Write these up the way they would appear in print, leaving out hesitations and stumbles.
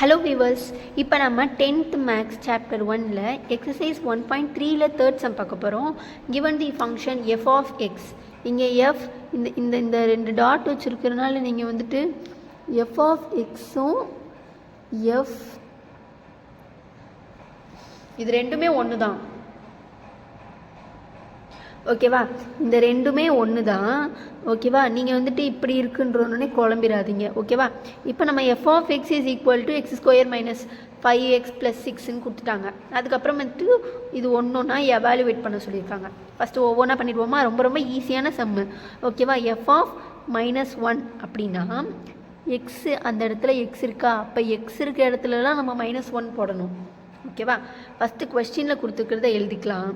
Hello viewers, இப்போ நம்ம 10th maths chapter 1ல் எக்ஸசைஸ் 1.3ல் தேர்ட் சம் பார்க்க போகிறோம். Given the function F of X. இங்கே எஃப் இந்த ரெண்டு டாட் வச்சுருக்கிறதுனால நீங்கள் வந்துட்டு எஃப் ஆஃப் எக்ஸும் எஃப் இது ரெண்டுமே ஒன்று தான். ஓகேவா? இந்த ரெண்டுமே ஒன்று தான். ஓகேவா? நீங்கள் வந்துட்டு இப்படி இருக்குன்றோன்னே குழம்பிடாதீங்க. ஓகேவா? இப்போ நம்ம F of X is equal to X square minus 5x + 6ன்னு கொடுத்துட்டாங்க. அதுக்கப்புறம் வந்துட்டு இது ஒன்றா எவாலுவேட் பண்ண சொல்லியிருக்காங்க. ஃபஸ்ட்டு ஒவ்வொன்றா பண்ணிடுவோமா? ரொம்ப ஈஸியான சம்மு. ஓகேவா? எஃப் ஆஃப் -1 அப்படின்னா எக்ஸு அந்த இடத்துல எக்ஸ் இருக்கா, அப்போ எக்ஸ் இருக்க இடத்துலலாம் நம்ம -1 போடணும். ஓகேவா? ஃபஸ்ட்டு கொஸ்டினில் கொடுத்துருக்கிறத எழுதிக்கலாம்.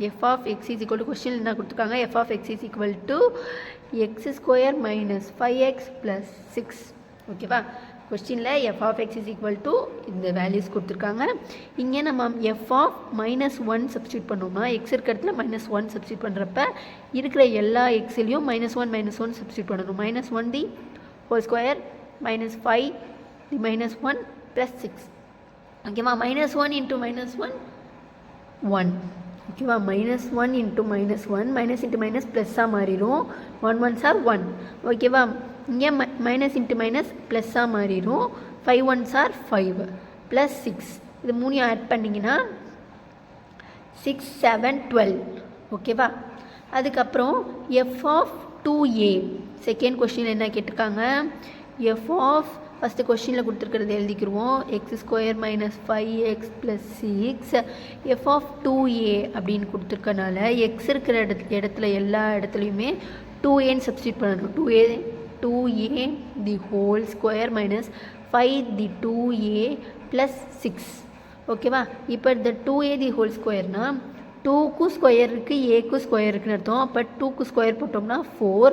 F of X is equal to question என்ன கொடுத்துருக்காங்க? F of X is equal to X square minus 5x + 6. ஓகேவா? கொஸ்டினில் F of X is equal to இந்த வேல்யூஸ் கொடுத்துருக்காங்க. இங்கே நம்ம எஃப் ஆஃப் -1 சப்ஸ்டியூட் பண்ணோம்னா எக்ஸ் இருக்கிற இடத்துல -1 சப்ஸ்டியூட் பண்ணுறப்ப இருக்கிற எல்லா எக்ஸ்லையும் -1 சப்ஸ்டியூட் பண்ணணும். -1 தி ஹோல் ஸ்கொயர் -5 தி -1 + 6. ஓகேவா? -1 × -1 1. ஓகேவா? -1 × -1 மைனஸ் இன்ட்டு மைனஸ் ப்ளஸ்ஸாக மாறிடும். 1 1s are 1. ஓகேவா? இங்கே மைனஸ் இன்ட்டு மைனஸ் ப்ளஸ்ஸாக மாறிடும். 5 1s are 5 + 6. இது மூணையும் ஆட் பண்ணிங்கன்னா 6 7 12. ஓகேவா? அதுக்கப்புறம் F of 2a second question என்ன கேட்டிருக்காங்க? எஃப் ஆஃப் ஃபஸ்ட்டு கொஸ்டினில் கொடுத்துருக்கிறது எழுதிக்கிடுவோம். X square minus 5x + 6 F of 2a அப்படின்னு கொடுத்துருக்கனால எக்ஸ் இருக்கிற இடத்துல எல்லா இடத்துலையுமே 2aன்னு சப்ஸ்டியூட் பண்ணணும். 2a தி ஹோல் ஸ்கொயர் மைனஸ் 5 தி 2a + 6. ஓகேவா? இப்போ இந்த 2a தி ஹோல் ஸ்கொயர்னால் 2க்கும் ஸ்கொயர் இருக்குது, ஏக்கும் ஸ்கொயர் இருக்குன்னு அர்த்தம். அப்போ 2க்கு ஸ்கொயர் போட்டோம்னா 4,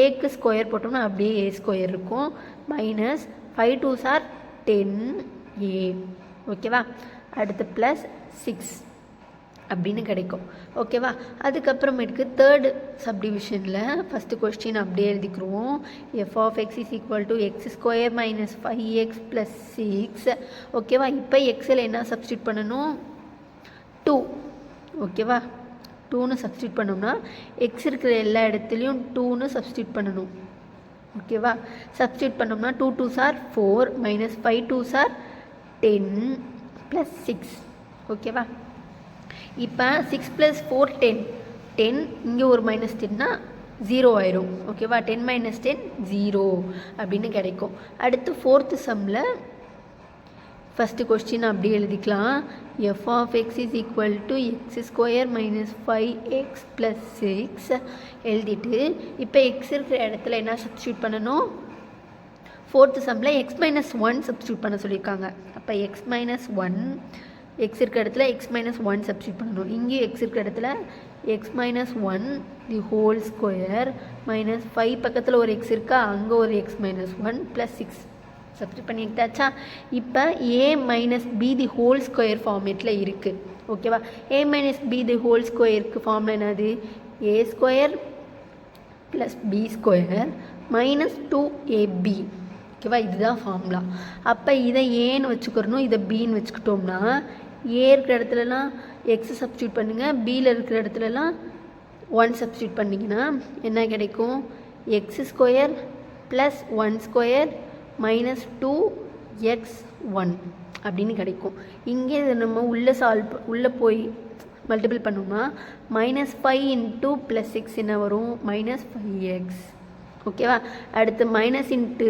ஏக்கு ஸ்கொயர் போட்டோம்னா அப்படியே ஏ ஸ்கொயர் இருக்கும். Minus 5 2s are 10a. ஓகேவா? அடுத்து ப்ளஸ் 6 அப்படின்னு கிடைக்கும். ஓகேவா? அதுக்கப்புறமேட்டுக்கு தேர்டு சப்டிவிஷனில் ஃபஸ்ட்டு கொஸ்டின் அப்படியே எழுதிக்கிடுவோம். F of X is equal to X square minus 5x + 6. ஓகேவா? இப்போ எக்ஸில் என்ன சப்ஸ்டியூட் பண்ணணும்? 2. ஓகேவா? 2ன்னு சப்ஸ்டியூட் பண்ணோம்னா எக்ஸ் இருக்கிற எல்லா இடத்துலையும் 2ன்னு சப்ஸ்டியூட் பண்ணணும். ஓகேவா? சப்ஸ்டியூட் பண்ணோம்னா 2 2s are 4 minus 5 2s are 10 + 6. ஓகேவா? இப்போ 6 + 4 10 இங்கே ஒரு -10னா 0 ஆயிரும். ஓகேவா? 10 - 10 0 அப்படின்னு கிடைக்கும். அடுத்து ஃபோர்த்து சம்மில் ஃபஸ்ட்டு கொஸ்டின் அப்படியே எழுதிக்கலாம். F of X is equal to X square minus 5x + 6 எழுதிட்டு இப்போ எக்ஸ் இருக்கிற இடத்துல என்ன சப்ஸ்டியூட் பண்ணணும்? ஃபோர்த்து சம்மில் x - 1 சப்ஸ்டியூட் பண்ண சொல்லியிருக்காங்க. அப்போ x - 1 எக்ஸ் இருக்கிற இடத்துல x - 1 சப்ஸ்டியூட் பண்ணணும். இங்கே எக்ஸ் இருக்கிற இடத்துல x - 1 தி ஹோல் ஸ்கொயர் மைனஸ் 5 பக்கத்தில் ஒரு எக்ஸ் இருக்கா, அங்கே ஒரு x - 1 + 6 சப்ஸ்டியூட் பண்ணிட்டாச்சா? இப்போ a - b the whole square ஃபார்மேட்டில் இருக்குது. ஓகேவா? a - b தி ஹோல் ஸ்கொயருக்கு ஃபார்முலா என்னது? a square + b square -2ab. ஓகேவா? இதுதான் ஃபார்முலா. அப்போ இதை ஏன்னு வச்சுக்கிறணும், இதை பின்னு வச்சுக்கிட்டோம்னா ஏ இருக்கிற இடத்துலலாம் எக்ஸ் சப்ஸ்டியூட் பண்ணுங்கள், பியில் இருக்கிற இடத்துலலாம் 1 சப்ஸ்டியூட் பண்ணிங்கன்னா என்ன கிடைக்கும்? எக்ஸ் ஸ்கொயர் + 1 ஸ்கொயர் -2x1 அப்படின்னு கிடைக்கும். இங்கே இதை நம்ம உள்ளே போய் மல்டிபிள் பண்ணோம்னா -5 × +6 என்ன வரும்? -5x. ஓகேவா? அடுத்து மைனஸ் இன்ட்டு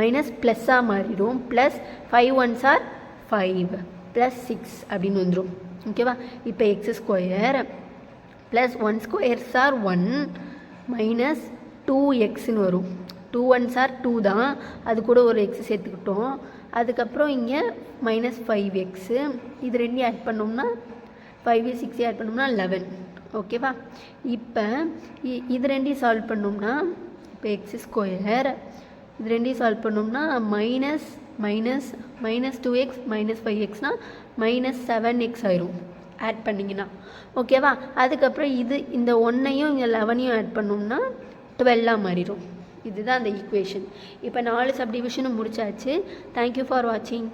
மைனஸ் ப்ளஸ்ஸாக மாறிடும். ப்ளஸ் 5 1s are 5 + 6 அப்படின்னு வந்துடும். ஓகேவா? இப்போ எக்ஸ் ஸ்கொயர் + 1 ஸ்கொயர்ஸ் are 1 -2xன்னு வரும். 2 1s are 2 தான், அது கூட ஒரு எக்ஸ் சேர்த்துக்கிட்டோம். அதுக்கப்புறம் இங்கே -5x, இது ரெண்டையும் ஆட் பண்ணோம்னா 5 6 ஆட் பண்ணோம்னா 11. ஓகேவா? இப்போ இது ரெண்டையும் சால்வ் பண்ணோம்னா இப்போ எக்ஸ் ஸ்கொயர் இது ரெண்டையும் சால்வ் பண்ணோம்னா -2x -5xனா -7x ஆயிரும் ஆட் பண்ணிங்கன்னா. ஓகேவா? அதுக்கப்புறம் இந்த 1ஐயும் இங்கே 11ஐயும் ஆட் பண்ணோம்னா 12ஆக மாறிடும். இதுதான் அந்த ஈக்குவேஷன். இப்போ 4 சப்டிவிஷனும் முடிச்சாச்சு. தேங்க்யூ ஃபார் வாட்சிங்.